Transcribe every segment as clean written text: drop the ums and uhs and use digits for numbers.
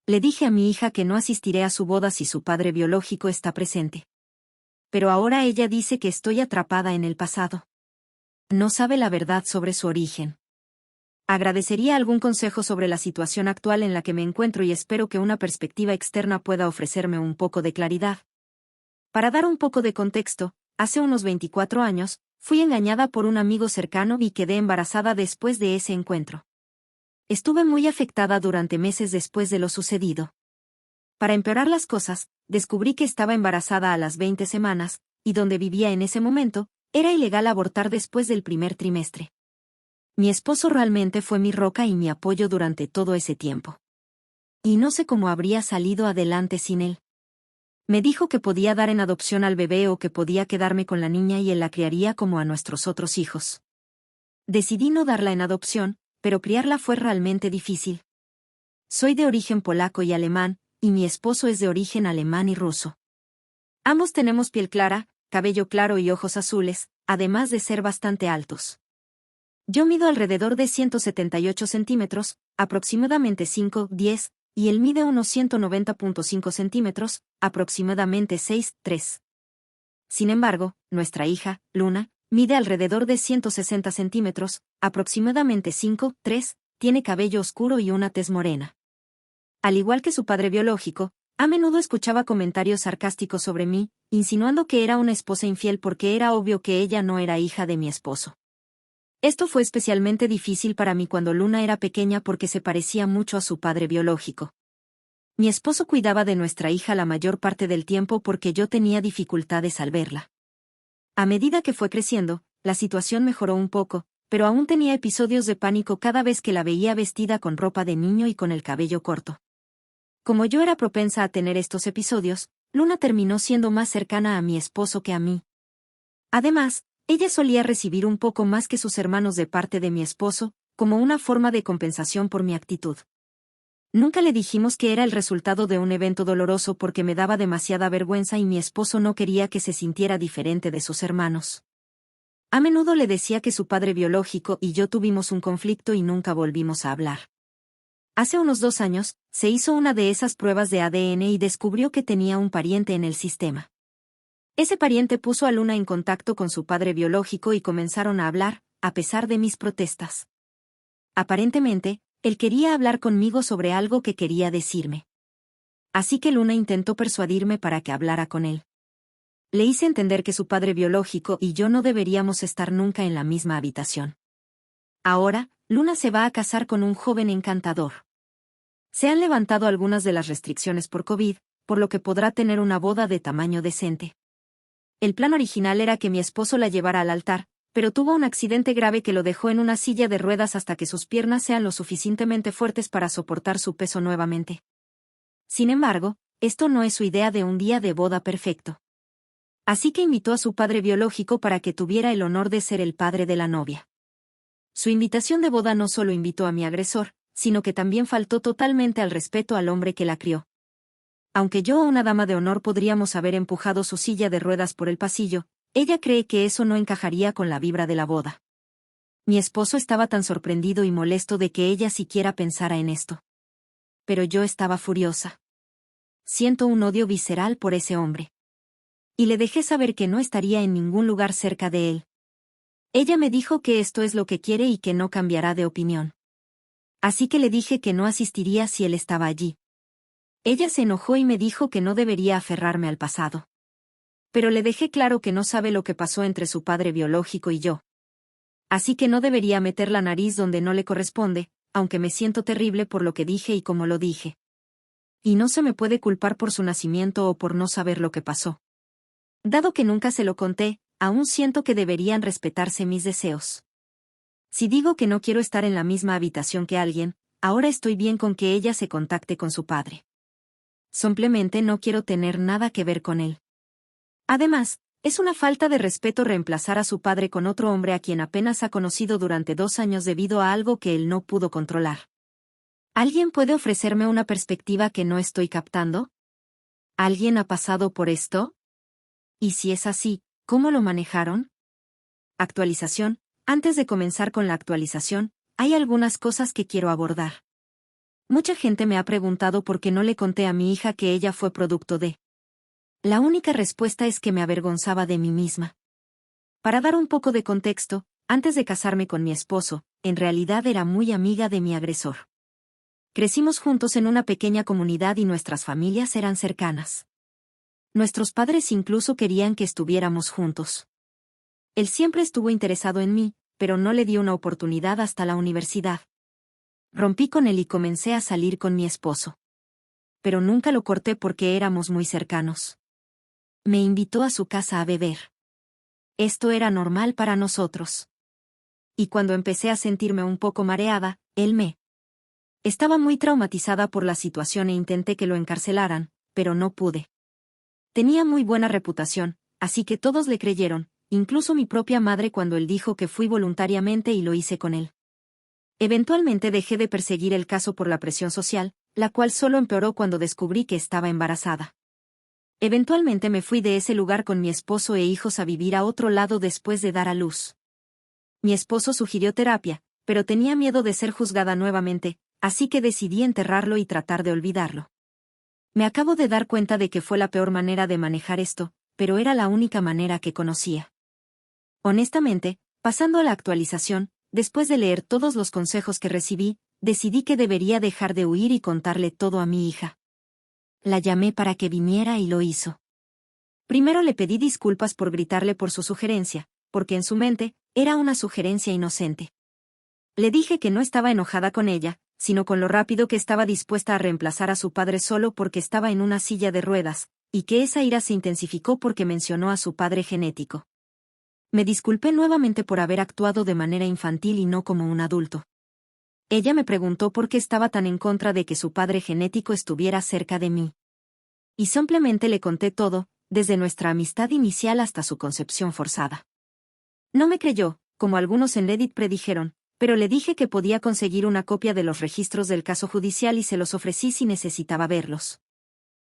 Le dije a mi hija que no asistiré a su boda si su padre biológico está presente. Pero ahora ella dice que estoy atrapada en el pasado. No sabe la verdad sobre su origen. Agradecería algún consejo sobre la situación actual en la que me encuentro y espero que una perspectiva externa pueda ofrecerme un poco de claridad. Para dar un poco de contexto, hace unos 24 años, fui engañada por un amigo cercano y quedé embarazada después de ese encuentro. Estuve muy afectada durante meses después de lo sucedido. Para empeorar las cosas, descubrí que estaba embarazada a las 20 semanas, y donde vivía en ese momento, era ilegal abortar después del primer trimestre. Mi esposo realmente fue mi roca y mi apoyo durante todo ese tiempo. Y no sé cómo habría salido adelante sin él. Me dijo que podía dar en adopción al bebé o que podía quedarme con la niña y él la criaría como a nuestros otros hijos. Decidí no darla en adopción, pero criarla fue realmente difícil. Soy de origen polaco y alemán, y mi esposo es de origen alemán y ruso. Ambos tenemos piel clara, cabello claro y ojos azules, además de ser bastante altos. Yo mido alrededor de 178 centímetros, aproximadamente 5'10", y él mide unos 190.5 centímetros, aproximadamente 6'3". Sin embargo, nuestra hija, Luna, mide alrededor de 160 centímetros, aproximadamente 5'3", tiene cabello oscuro y una tez morena. Al igual que su padre biológico, a menudo escuchaba comentarios sarcásticos sobre mí, insinuando que era una esposa infiel porque era obvio que ella no era hija de mi esposo. Esto fue especialmente difícil para mí cuando Luna era pequeña porque se parecía mucho a su padre biológico. Mi esposo cuidaba de nuestra hija la mayor parte del tiempo porque yo tenía dificultades al verla. A medida que fue creciendo, la situación mejoró un poco, pero aún tenía episodios de pánico cada vez que la veía vestida con ropa de niño y con el cabello corto. Como yo era propensa a tener estos episodios, Luna terminó siendo más cercana a mi esposo que a mí. Además, ella solía recibir un poco más que sus hermanos de parte de mi esposo, como una forma de compensación por mi actitud. Nunca le dijimos que era el resultado de un evento doloroso porque me daba demasiada vergüenza y mi esposo no quería que se sintiera diferente de sus hermanos. A menudo le decía que su padre biológico y yo tuvimos un conflicto y nunca volvimos a hablar. Hace unos 2 años, se hizo una de esas pruebas de ADN y descubrió que tenía un pariente en el sistema. Ese pariente puso a Luna en contacto con su padre biológico y comenzaron a hablar, a pesar de mis protestas. Aparentemente, él quería hablar conmigo sobre algo que quería decirme. Así que Luna intentó persuadirme para que hablara con él. Le hice entender que su padre biológico y yo no deberíamos estar nunca en la misma habitación. Ahora, Luna se va a casar con un joven encantador. Se han levantado algunas de las restricciones por COVID, por lo que podrá tener una boda de tamaño decente. El plan original era que mi esposo la llevara al altar, pero tuvo un accidente grave que lo dejó en una silla de ruedas hasta que sus piernas sean lo suficientemente fuertes para soportar su peso nuevamente. Sin embargo, esto no es su idea de un día de boda perfecto. Así que invitó a su padre biológico para que tuviera el honor de ser el padre de la novia. Su invitación de boda no solo invitó a mi agresor, sino que también faltó totalmente al respeto al hombre que la crió. Aunque yo o una dama de honor podríamos haber empujado su silla de ruedas por el pasillo, ella cree que eso no encajaría con la vibra de la boda. Mi esposo estaba tan sorprendido y molesto de que ella siquiera pensara en esto. Pero yo estaba furiosa. Siento un odio visceral por ese hombre. Y le dejé saber que no estaría en ningún lugar cerca de él. Ella me dijo que esto es lo que quiere y que no cambiará de opinión. Así que le dije que no asistiría si él estaba allí. Ella se enojó y me dijo que no debería aferrarme al pasado. Pero le dejé claro que no sabe lo que pasó entre su padre biológico y yo. Así que no debería meter la nariz donde no le corresponde, aunque me siento terrible por lo que dije y cómo lo dije. Y no se me puede culpar por su nacimiento o por no saber lo que pasó. Dado que nunca se lo conté, aún siento que deberían respetarse mis deseos. Si digo que no quiero estar en la misma habitación que alguien, ahora estoy bien con que ella se contacte con su padre. Simplemente no quiero tener nada que ver con él. Además, es una falta de respeto reemplazar a su padre con otro hombre a quien apenas ha conocido durante 2 años debido a algo que él no pudo controlar. ¿Alguien puede ofrecerme una perspectiva que no estoy captando? ¿Alguien ha pasado por esto? Y si es así, ¿cómo lo manejaron? Actualización. Antes de comenzar con la actualización, hay algunas cosas que quiero abordar. Mucha gente me ha preguntado por qué no le conté a mi hija que ella fue producto de. La única respuesta es que me avergonzaba de mí misma. Para dar un poco de contexto, antes de casarme con mi esposo, en realidad era muy amiga de mi agresor. Crecimos juntos en una pequeña comunidad y nuestras familias eran cercanas. Nuestros padres incluso querían que estuviéramos juntos. Él siempre estuvo interesado en mí, pero no le di una oportunidad hasta la universidad. Rompí con él y comencé a salir con mi esposo. Pero nunca lo corté porque éramos muy cercanos. Me invitó a su casa a beber. Esto era normal para nosotros. Y cuando empecé a sentirme un poco mareada, él me. Estaba muy traumatizada por la situación e intenté que lo encarcelaran, pero no pude. Tenía muy buena reputación, así que todos le creyeron, incluso mi propia madre cuando él dijo que fui voluntariamente y lo hice con él. Eventualmente dejé de perseguir el caso por la presión social, la cual solo empeoró cuando descubrí que estaba embarazada. Eventualmente me fui de ese lugar con mi esposo e hijos a vivir a otro lado después de dar a luz. Mi esposo sugirió terapia, pero tenía miedo de ser juzgada nuevamente, así que decidí enterrarlo y tratar de olvidarlo. Me acabo de dar cuenta de que fue la peor manera de manejar esto, pero era la única manera que conocía. Honestamente, pasando a la actualización, después de leer todos los consejos que recibí, decidí que debería dejar de huir y contarle todo a mi hija. La llamé para que viniera y lo hizo. Primero le pedí disculpas por gritarle por su sugerencia, porque en su mente, era una sugerencia inocente. Le dije que no estaba enojada con ella, sino con lo rápido que estaba dispuesta a reemplazar a su padre solo porque estaba en una silla de ruedas, y que esa ira se intensificó porque mencionó a su padre genético. Me disculpé nuevamente por haber actuado de manera infantil y no como un adulto. Ella me preguntó por qué estaba tan en contra de que su padre genético estuviera cerca de mí. Y simplemente le conté todo, desde nuestra amistad inicial hasta su concepción forzada. No me creyó, como algunos en Reddit predijeron, pero le dije que podía conseguir una copia de los registros del caso judicial y se los ofrecí si necesitaba verlos.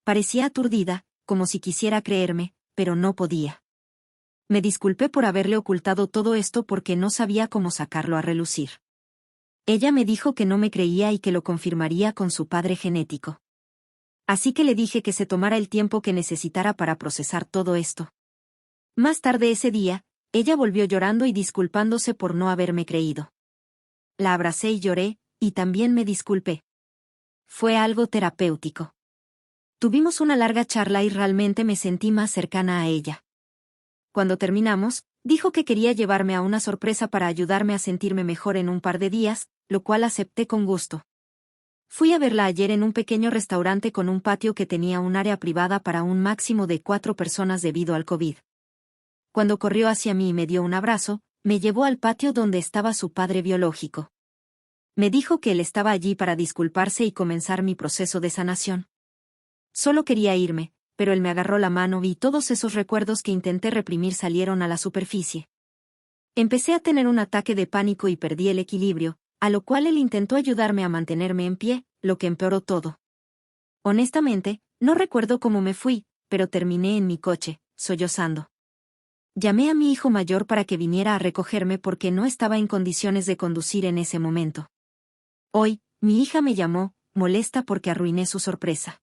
Parecía aturdida, como si quisiera creerme, pero no podía. Me disculpé por haberle ocultado todo esto porque no sabía cómo sacarlo a relucir. Ella me dijo que no me creía y que lo confirmaría con su padre genético. Así que le dije que se tomara el tiempo que necesitara para procesar todo esto. Más tarde ese día, ella volvió llorando y disculpándose por no haberme creído. La abracé y lloré, y también me disculpé. Fue algo terapéutico. Tuvimos una larga charla y realmente me sentí más cercana a ella. Cuando terminamos, dijo que quería llevarme a una sorpresa para ayudarme a sentirme mejor en un par de días, lo cual acepté con gusto. Fui a verla ayer en un pequeño restaurante con un patio que tenía un área privada para un máximo de 4 personas debido al COVID. Cuando corrió hacia mí y me dio un abrazo, me llevó al patio donde estaba su padre biológico. Me dijo que él estaba allí para disculparse y comenzar mi proceso de sanación. Solo quería irme, pero él me agarró la mano y todos esos recuerdos que intenté reprimir salieron a la superficie. Empecé a tener un ataque de pánico y perdí el equilibrio, a lo cual él intentó ayudarme a mantenerme en pie, lo que empeoró todo. Honestamente, no recuerdo cómo me fui, pero terminé en mi coche, sollozando. Llamé a mi hijo mayor para que viniera a recogerme porque no estaba en condiciones de conducir en ese momento. Hoy, mi hija me llamó, molesta porque arruiné su sorpresa.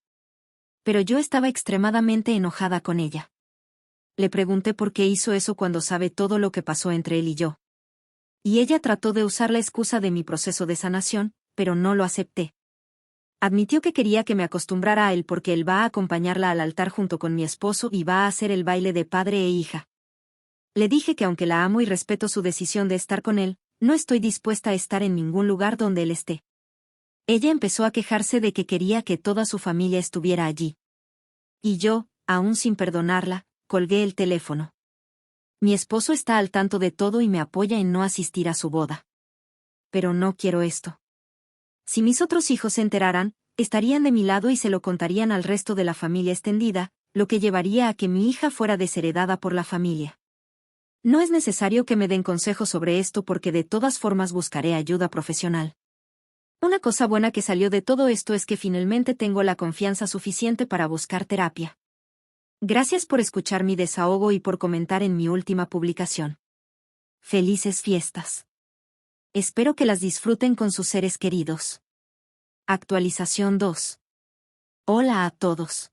Pero yo estaba extremadamente enojada con ella. Le pregunté por qué hizo eso cuando sabe todo lo que pasó entre él y yo. Y ella trató de usar la excusa de mi proceso de sanación, pero no lo acepté. Admitió que quería que me acostumbrara a él porque él va a acompañarla al altar junto con mi esposo y va a hacer el baile de padre e hija. Le dije que aunque la amo y respeto su decisión de estar con él, no estoy dispuesta a estar en ningún lugar donde él esté. Ella empezó a quejarse de que quería que toda su familia estuviera allí. Y yo, aún sin perdonarla, colgué el teléfono. Mi esposo está al tanto de todo y me apoya en no asistir a su boda. Pero no quiero esto. Si mis otros hijos se enteraran, estarían de mi lado y se lo contarían al resto de la familia extendida, lo que llevaría a que mi hija fuera desheredada por la familia. No es necesario que me den consejos sobre esto porque de todas formas buscaré ayuda profesional. Una cosa buena que salió de todo esto es que finalmente tengo la confianza suficiente para buscar terapia. Gracias por escuchar mi desahogo y por comentar en mi última publicación. Felices fiestas. Espero que las disfruten con sus seres queridos. Actualización 2. Hola a todos.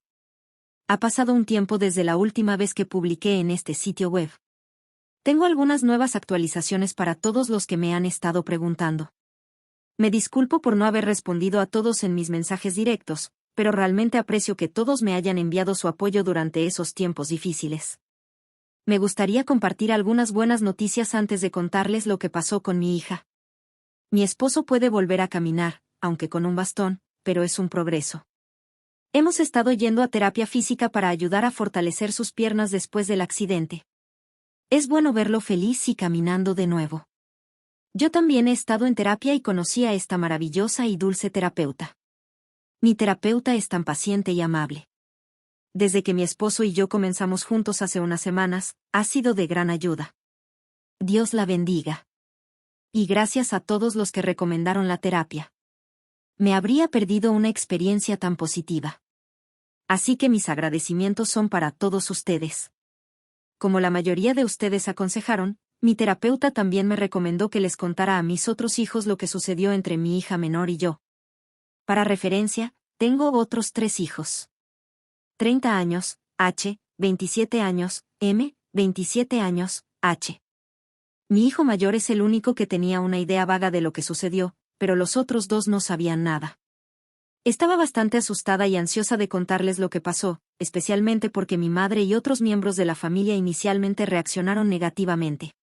Ha pasado un tiempo desde la última vez que publiqué en este sitio web. Tengo algunas nuevas actualizaciones para todos los que me han estado preguntando. Me disculpo por no haber respondido a todos en mis mensajes directos, pero realmente aprecio que todos me hayan enviado su apoyo durante esos tiempos difíciles. Me gustaría compartir algunas buenas noticias antes de contarles lo que pasó con mi hija. Mi esposo puede volver a caminar, aunque con un bastón, pero es un progreso. Hemos estado yendo a terapia física para ayudar a fortalecer sus piernas después del accidente. Es bueno verlo feliz y caminando de nuevo. Yo también he estado en terapia y conocí a esta maravillosa y dulce terapeuta. Mi terapeuta es tan paciente y amable. Desde que mi esposo y yo comenzamos juntos hace unas semanas, ha sido de gran ayuda. Dios la bendiga. Y gracias a todos los que recomendaron la terapia. Me habría perdido una experiencia tan positiva. Así que mis agradecimientos son para todos ustedes. Como la mayoría de ustedes aconsejaron, mi terapeuta también me recomendó que les contara a mis otros hijos lo que sucedió entre mi hija menor y yo. Para referencia, tengo otros 3 hijos. 30 años, H, 27 años, M, 27 años, H. Mi hijo mayor es el único que tenía una idea vaga de lo que sucedió, pero los otros 2 no sabían nada. Estaba bastante asustada y ansiosa de contarles lo que pasó, especialmente porque mi madre y otros miembros de la familia inicialmente reaccionaron negativamente.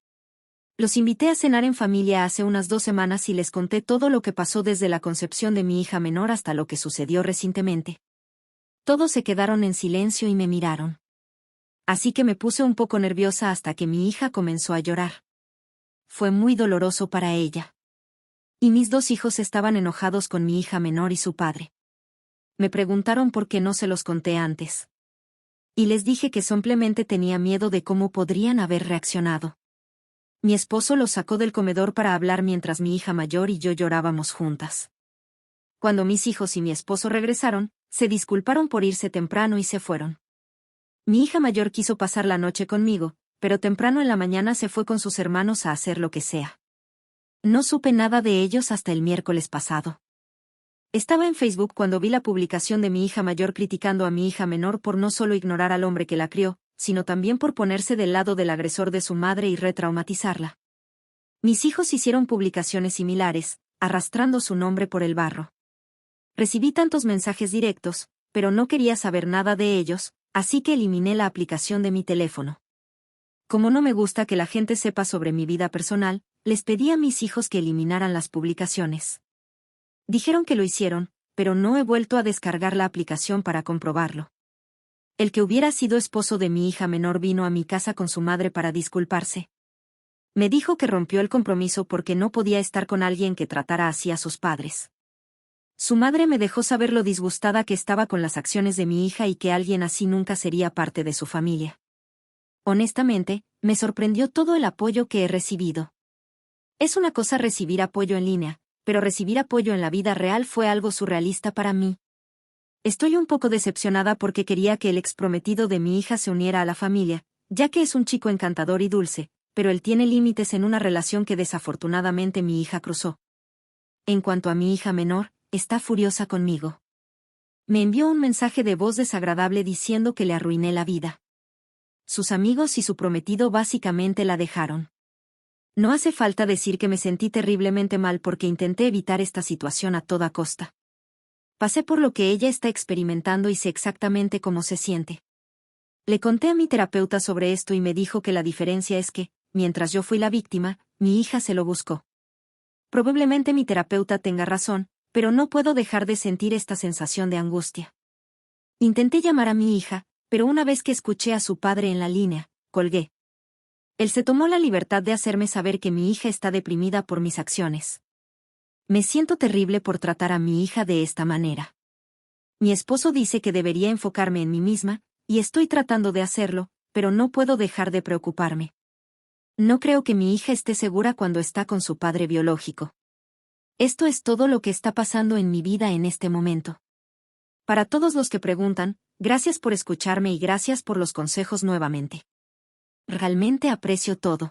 Los invité a cenar en familia hace unas 2 semanas y les conté todo lo que pasó desde la concepción de mi hija menor hasta lo que sucedió recientemente. Todos se quedaron en silencio y me miraron. Así que me puse un poco nerviosa hasta que mi hija comenzó a llorar. Fue muy doloroso para ella. Y mis 2 hijos estaban enojados con mi hija menor y su padre. Me preguntaron por qué no se los conté antes. Y les dije que simplemente tenía miedo de cómo podrían haber reaccionado. Mi esposo los sacó del comedor para hablar mientras mi hija mayor y yo llorábamos juntas. Cuando mis hijos y mi esposo regresaron, se disculparon por irse temprano y se fueron. Mi hija mayor quiso pasar la noche conmigo, pero temprano en la mañana se fue con sus hermanos a hacer lo que sea. No supe nada de ellos hasta el miércoles pasado. Estaba en Facebook cuando vi la publicación de mi hija mayor criticando a mi hija menor por no solo ignorar al hombre que la crió, sino también por ponerse del lado del agresor de su madre y retraumatizarla. Mis hijos hicieron publicaciones similares, arrastrando su nombre por el barro. Recibí tantos mensajes directos, pero no quería saber nada de ellos, así que eliminé la aplicación de mi teléfono. Como no me gusta que la gente sepa sobre mi vida personal, les pedí a mis hijos que eliminaran las publicaciones. Dijeron que lo hicieron, pero no he vuelto a descargar la aplicación para comprobarlo. El que hubiera sido esposo de mi hija menor vino a mi casa con su madre para disculparse. Me dijo que rompió el compromiso porque no podía estar con alguien que tratara así a sus padres. Su madre me dejó saber lo disgustada que estaba con las acciones de mi hija y que alguien así nunca sería parte de su familia. Honestamente, me sorprendió todo el apoyo que he recibido. Es una cosa recibir apoyo en línea, pero recibir apoyo en la vida real fue algo surrealista para mí. Estoy un poco decepcionada porque quería que el exprometido de mi hija se uniera a la familia, ya que es un chico encantador y dulce, pero él tiene límites en una relación que desafortunadamente mi hija cruzó. En cuanto a mi hija menor, está furiosa conmigo. Me envió un mensaje de voz desagradable diciendo que le arruiné la vida. Sus amigos y su prometido básicamente la dejaron. No hace falta decir que me sentí terriblemente mal porque intenté evitar esta situación a toda costa. Pasé por lo que ella está experimentando y sé exactamente cómo se siente. Le conté a mi terapeuta sobre esto y me dijo que la diferencia es que, mientras yo fui la víctima, mi hija se lo buscó. Probablemente mi terapeuta tenga razón, pero no puedo dejar de sentir esta sensación de angustia. Intenté llamar a mi hija, pero una vez que escuché a su padre en la línea, colgué. Él se tomó la libertad de hacerme saber que mi hija está deprimida por mis acciones. Me siento terrible por tratar a mi hija de esta manera. Mi esposo dice que debería enfocarme en mí misma, y estoy tratando de hacerlo, pero no puedo dejar de preocuparme. No creo que mi hija esté segura cuando está con su padre biológico. Esto es todo lo que está pasando en mi vida en este momento. Para todos los que preguntan, gracias por escucharme y gracias por los consejos nuevamente. Realmente aprecio todo.